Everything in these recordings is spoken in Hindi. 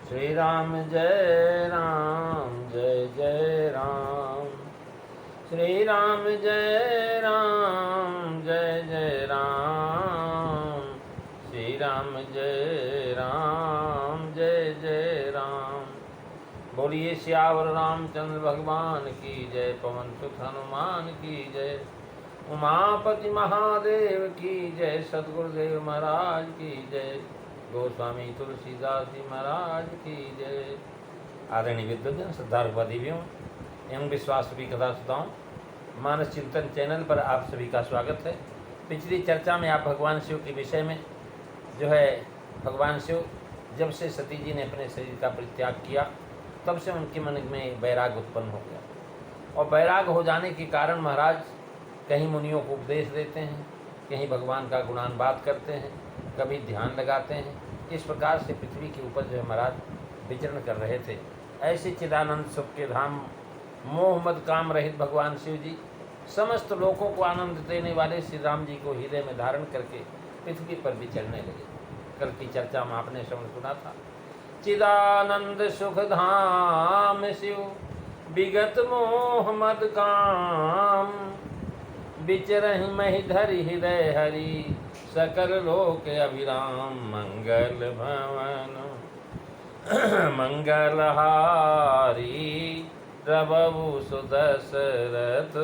श्री राम जय राम जय जय राम। श्री राम जय राम जय जय राम। श्री राम जय राम जय जय राम। बोलिए श्यावर रामचंद्र भगवान की जय। पवन सुत हनुमान की जय। उमापति महादेव की जय। सद्गुरुदेव महाराज की जय। गोस्वामी तुलसीदास जी महाराज की जय। आदरणीय विद्वजन, श्रद्धालु देवियों एवं विश्वास भी कथा सुधाओं, मानस चिंतन चैनल पर आप सभी का स्वागत है। पिछली चर्चा में आप भगवान शिव के विषय में जो है, भगवान शिव जब से सती जी ने अपने शरीर का परित्याग किया तब से उनके मन में वैराग उत्पन्न हो गया, और वैराग हो जाने के कारण महाराज कहीं मुनियों को उपदेश देते हैं, कहीं भगवान का गुणानुवाद करते हैं, कभी ध्यान लगाते हैं। इस प्रकार से पृथ्वी के ऊपर जो है महाराज विचरण कर रहे थे। ऐसे चिदानंद सुख के धाम मोह मद काम रहित भगवान शिव जी समस्त लोगों को आनंद देने वाले श्री राम जी को हृदय में धारण करके पृथ्वी पर विचरने लगे। कल की चर्चा में आपने श्रवण सुना था। चिदानंद सुख धाम शिव विगत मोह मद काम, विचरहि महि धरि हृदय हरि सकल लोक अभिराम। मंगल भवन मंगलहारी प्रभु सुदशरथ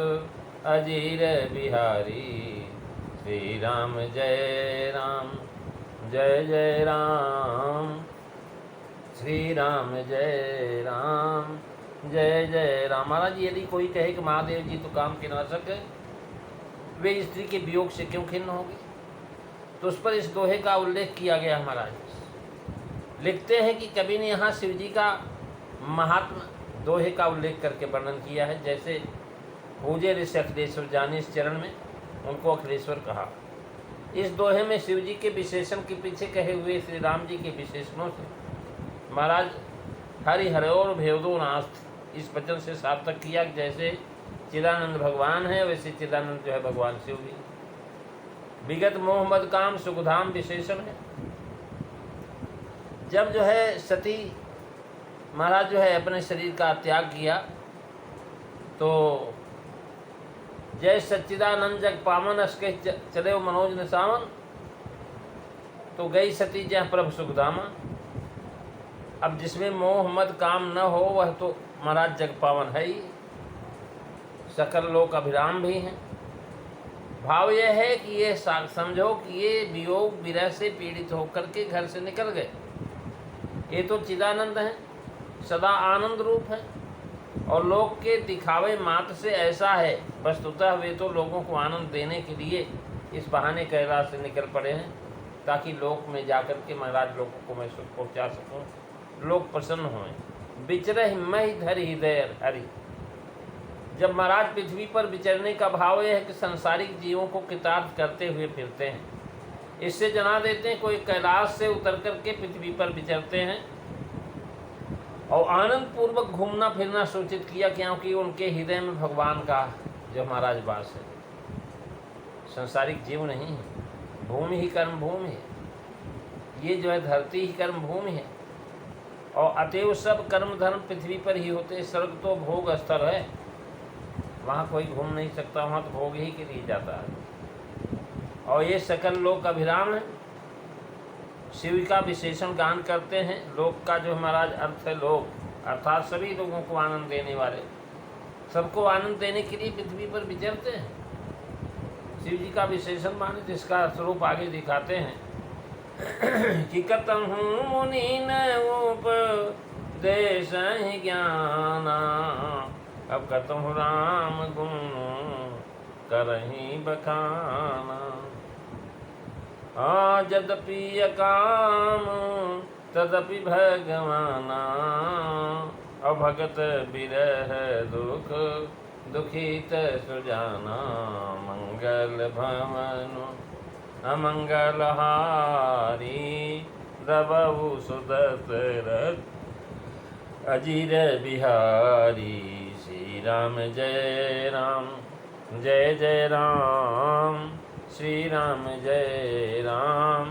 अजीर बिहारी। श्री राम जय राम जय जय राम। श्री राम जय राम जय जय राम। महाराज यदि कोई कहे कि महादेव जी तो काम के नाशक है, वे स्त्री के वियोग से क्यों खिन्न होगी, तो उस पर इस दोहे का उल्लेख किया गया। महाराज लिखते हैं कि कवि ने यहाँ शिव जी का महात्मा दोहे का उल्लेख करके वर्णन किया है। जैसे पूजे ऋषि अखिलेश्वर जाने इस चरण में उनको अखिलेश्वर कहा। इस दोहे में शिव जी के विशेषण के पीछे कहे हुए श्री राम जी के विशेषणों से महाराज हरि हरोर भेदो नास्ति इस वचन से सार्थक किया। जैसे चिदानंद भगवान है, वैसे चिदानंद जो है भगवान शिव भी। विगत मोहम्मद काम सुखधाम विशेषण है। जब जो है सती महाराज जो है अपने शरीर का त्याग किया तो जय सच्चिदानंद जग पावन अस्के चले मनोज निसावन, तो गई सती जय प्रभु सुखधामा। अब जिसमें मोह मद काम न हो वह तो महाराज जग पावन है ही, सकल लोक अभिराम भी हैं। भाव यह है कि ये समझो कि ये वियोग विरह से पीड़ित होकर के घर से निकल गए। ये तो चिदानंद हैं, सदा आनंद रूप है, और लोग के दिखावे मात्र से ऐसा है। वस्तुतः वे तो लोगों को आनंद देने के लिए इस बहाने कैलाश से निकल पड़े हैं, ताकि लोक में जाकर के महाराज लोगों को मैं सुख पहुँचा सकूँ, लोग प्रसन्न हों। विचरहि महि धरि हृदय हरि। जब महाराज पृथ्वी पर विचरने का भाव यह है कि संसारिक जीवों को कृतार्थ करते हुए फिरते हैं। इससे जना देते हैं कोई कैलाश से उतर करके पृथ्वी पर विचरते हैं, और आनंद पूर्वक घूमना फिरना सूचित किया, क्योंकि उनके हृदय में भगवान का जो महाराज वास है। संसारिक जीव नहीं है, भूमि ही कर्म भूमि है, ये जो है धरती ही कर्म भूमि है, और अतएव सब कर्म धर्म पृथ्वी पर ही होते। स्वर्ग तो भोग स्थल है, वहाँ कोई घूम नहीं सकता, वहाँ तो भोग ही के लिए जाता है। और ये सकल लोक अभिराम है। शिव का विशेषण गान करते हैं। लोक का जो महाराज अर्थ है लोक, अर्थात सभी लोगों को आनंद देने वाले, सबको आनंद देने के लिए पृथ्वी पर विचरते हैं। शिव जी का विशेषण माने, जिसका स्वरूप आगे दिखाते हैं कि कतम हूँ मुनि न उपदेश ज्ञाना, अब कतहु राम गुण करही बखाना। यद्यपि अकाम तदपि भगवाना, अभगत विरह दुख दुखित सुजाना। मंगल भवन अमंगलहारी प्रभु सुदशरथ अजीर बिहारी। श्री राम जय राम जय जय राम। श्री राम जय राम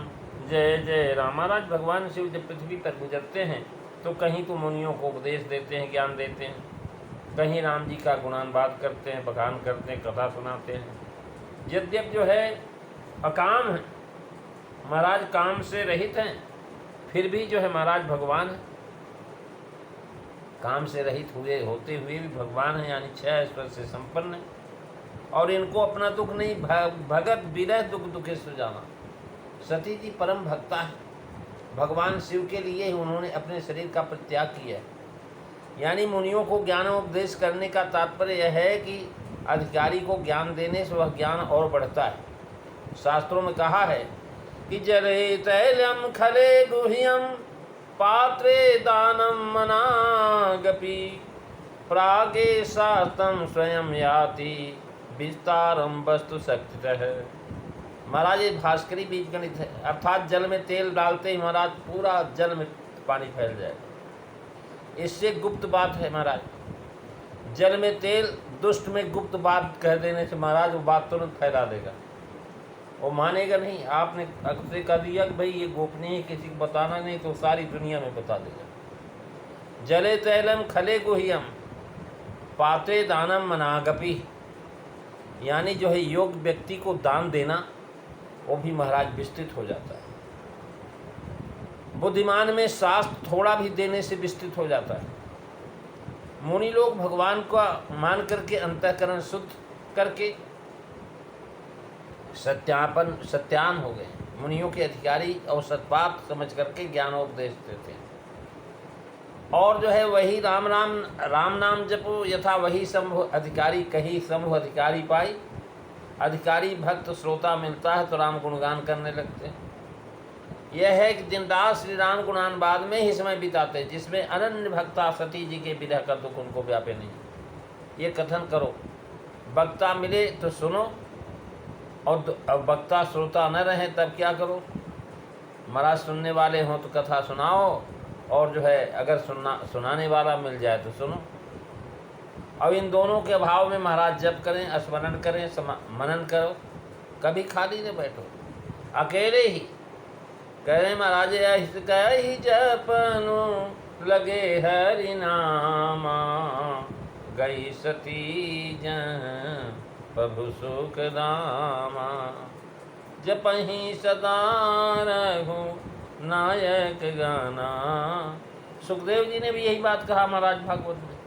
जय जय राम। महाराज भगवान शिव जब पृथ्वी पर गुजरते हैं तो कहीं तो मुनियों को उपदेश देते हैं, ज्ञान देते हैं, कहीं राम जी का गुणानुवाद करते हैं, बखान करते हैं, कथा सुनाते हैं। यद्यप जो है अकाम है महाराज, काम से रहित हैं, फिर भी जो है महाराज भगवान है। काम से रहित हुए होते हुए भी भगवान है, यानी 6 ऐश्वर्य से संपन्न है। और इनको अपना दुख नहीं, भगत विरह दुख दुखे सुजाना। सती जी परम भक्ता है, भगवान शिव के लिए ही उन्होंने अपने शरीर का परित्याग किया है। यानी मुनियों को ज्ञानोपदेश करने का तात्पर्य यह है कि अधिकारी को ज्ञान देने से वह ज्ञान और बढ़ता है। शास्त्रों में कहा है कि जरे तैलम खले गुह्यम पात्रे दानम मनागपि प्रागे सातम स्वयं याति विस्तारम वस्तु शक्तितः। महाराज ये भास्करी बीजगणित है, अर्थात जल में तेल डालते ही महाराज पूरा जल में पानी फैल जाएगा। इससे गुप्त बात है महाराज, जल में तेल दुष्ट में गुप्त बात कह देने से महाराज वो बात तुरंत फैला देगा, वो मानेगा नहीं। आपने अक्सर कह दिया कि भाई ये गोपनीय है, किसी को बताना नहीं, तो सारी दुनिया में बता देगा। जले तैलम खले गुह्यम पाते दानम मनागपि, यानी जो है योग्य व्यक्ति को दान देना वो भी महाराज विस्तृत हो जाता है। बुद्धिमान में शास्त्र थोड़ा भी देने से विस्तृत हो जाता है। मुनि लोग भगवान का मान करके अंतःकरण शुद्ध करके सत्यान हो गए। मुनियों के अधिकारी और सत्पात समझ करके ज्ञानोपदेश देते हैं। और जो है वही राम नाम जपो यथा वही संभव अधिकारी कही संभव अधिकारी पाई। अधिकारी भक्त श्रोता मिलता है तो राम गुणगान करने लगते हैं। यह है कि दिन रात श्री राम गुणानुवाद में ही समय बिताते हैं, जिसमें अनन्य भक्ता सती जी के विरह का दुख उनको व्यापे नहीं। ये कथन करो, वक्ता मिले तो सुनो, और वक्ता श्रोता न रहे तब क्या करो। महाराज सुनने वाले हों तो कथा सुनाओ, और जो है अगर सुनाने वाला मिल जाए तो सुनो। अब इन दोनों के अभाव में महाराज जप करें, स्मरण करें, मनन करो, कभी खाली न बैठो। अकेले ही कह रहे महाराज कही जपनु लगे हरि नामा, गई सती जन प्रभु सुख दामा, जपहि सदा रहूं नायक गाना। सुखदेव जी ने भी यही बात कहा महाराज भागवत में।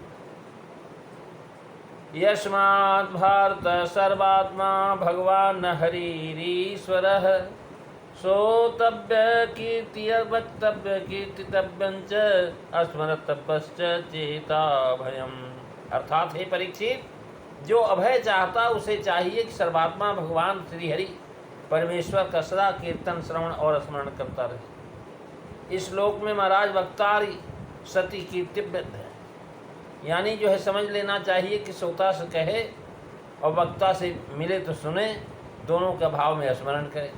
यस्मात् भारत सर्वात्मा भगवान हरिरीश्वरः, सोतव्य कीर्ति वक्तव्य कीर्तितव्यंच अस्मरतव्यश्च चेता भयम। अर्थात हे परीक्षित, जो अभय चाहता उसे चाहिए कि सर्वात्मा भगवान श्री हरि परमेश्वर का सदा कीर्तन श्रवण और स्मरण करता रहे। इस श्लोक में महाराज वक्तारी सती कीर्तिव्य है, यानी जो है समझ लेना चाहिए कि श्रोता से कहे और वक्ता से मिले तो सुने, दोनों के भाव में स्मरण करें।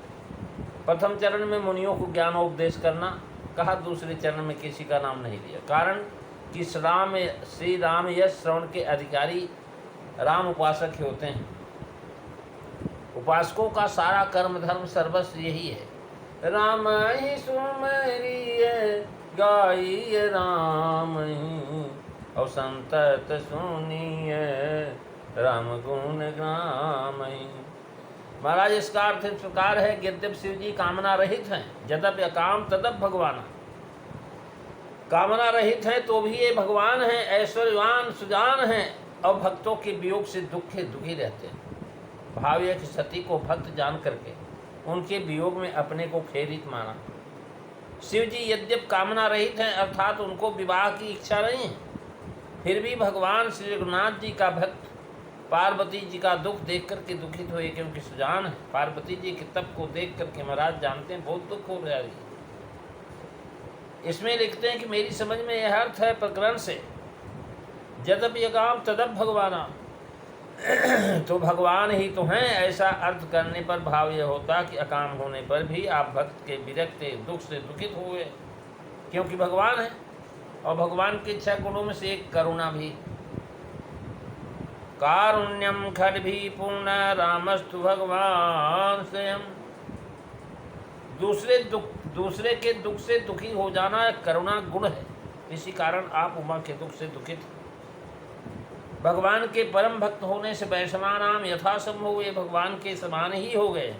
प्रथम चरण में मुनियों को ज्ञानोपदेश करना कहा, दूसरे चरण में किसी का नाम नहीं लिया। कारण कि श्री राम यश श्रवण के अधिकारी राम उपासक ही होते हैं। उपासकों का सारा कर्म धर्म सर्वस्व यही है। राम ही सुमरिय गाइय राम ही, और संतत सुनिय राम गुण ग्राम ही। महाराज इसका अर्थ इस प्रकार है, यद्यप शिव जी कामना रहित हैं, यद्यप अकाम तदप भगवान। कामना रहित हैं तो भी ये भगवान हैं, ऐश्वर्यवान सुजान हैं, और भक्तों के वियोग से दुखी रहते हैं। भाव यह कि सती को भक्त जान करके उनके वियोग में अपने को खेदित माना। शिव जी यद्यप कामना रहित हैं, अर्थात उनको विवाह की इच्छा नहीं है, फिर भी भगवान श्री रघुनाथ जी का भक्त पार्वती जी का दुख देख करके दुखित हुए, क्योंकि सुजान है। पार्वती जी के तप को देख करके महाराज जानते हैं बहुत दुख हो रहा है। इसमें लिखते हैं कि मेरी समझ में यह अर्थ है प्रकरण से, यद्यप यकाम तदप भगवाना, तो भगवान ही तो हैं। ऐसा अर्थ करने पर भाव यह होता कि अकाम होने पर भी आप भक्त के विरक्ति दुख से दुखित हुए, क्योंकि भगवान है। और भगवान के 6 गुणों में से एक करुणा भी। कारुण्यम खड भी पूर्ण रामस्तु भगवान स्वयं। दूसरे के दुख से दुखी हो जाना करुणा गुण है। इसी कारण आप उमा के दुख से दुखित। भगवान के परम भक्त होने से वैष्णवानाम यथासंभव ये भगवान के समान ही हो गए।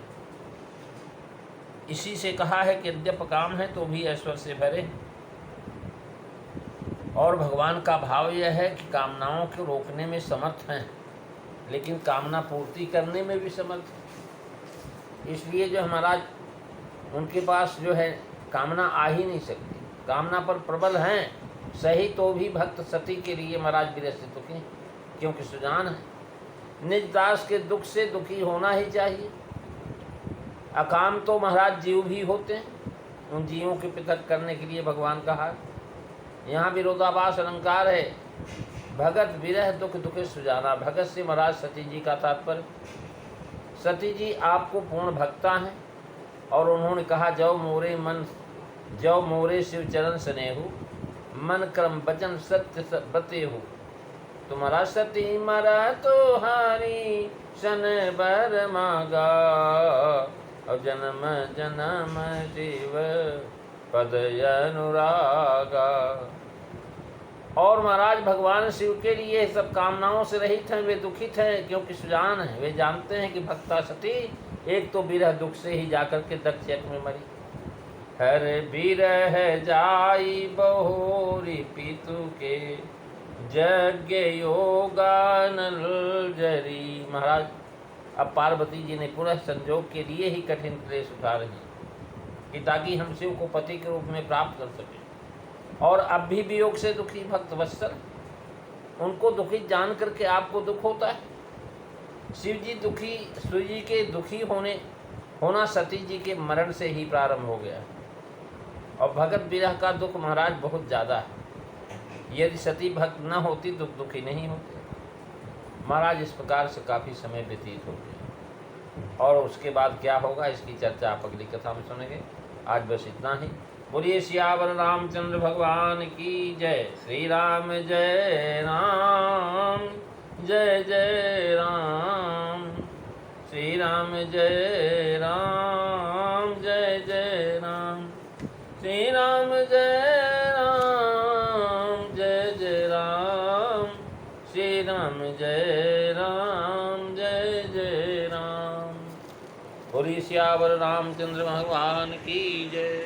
इसी से कहा है कि यद्यप काम है तो भी ऐश्वर्य से भरे। और भगवान का भाव यह है कि कामनाओं को रोकने में समर्थ हैं, लेकिन कामना पूर्ति करने में भी समर्थ है। इसलिए जो महाराज उनके पास जो है कामना आ ही नहीं सकती, कामना पर प्रबल हैं सही, तो भी भक्त सती के लिए महाराज विरसित दुखी, क्योंकि सुजान है। निज दास के दुख से दुखी होना ही चाहिए। अकाम तो महाराज जीव भी होते हैं, उन जीवों के पृथक करने के लिए भगवान का हाथ। यहाँ विरोधाभास अलंकार है। भगत विरह दुख दुखे सुजाना। भगत से महाराज सती जी का तात्पर्य। सती जी आपको पूर्ण भक्ता हैं और उन्होंने कहा जौ मोरे शिव चरण स्नेहु, मन क्रम वचन सत्य बते हो। तुम्हारा सती मरा तो हारी सन बर मागा, और जन्म जन्म जीव पद अनुरागा। और महाराज भगवान शिव के लिए सब कामनाओं से रहित हैं, वे दुखित हैं क्योंकि सुजान हैं। वे जानते हैं कि भक्ता सती एक तो विरह दुख से ही जाकर के दक्ष यज्ञ में मरी। हर विरह जाई बहोरी पितु के, यज्ञ योगानल जरी। महाराज अब पार्वती जी ने पुनः संजोग के लिए ही कठिन क्लेश उठा रही कि ताकि हम शिव को पति के रूप में प्राप्त कर सकें। और अब भी वियोग से दुखी भक्त वत्सल, उनको दुखी जान करके आपको दुख होता है। शिव जी के दुखी होना सती जी के मरण से ही प्रारंभ हो गया। और भगत विरह का दुख महाराज बहुत ज़्यादा है। यदि सती भक्त न होती दुखी नहीं होते। महाराज इस प्रकार से काफ़ी समय व्यतीत हो गया। और उसके बाद क्या होगा इसकी चर्चा आप अगली कथा में सुनेंगे। आज बस इतना ही। बोलिए सियावर रामचंद्र भगवान की जय। श्री राम जय राम, जय जय राम। श्री राम जय राम, जय जय राम। श्री राम जय राम, जय जय राम। श्री राम जय राम, जय जय राम। बोलिए सियावर रामचंद्र भगवान की जय।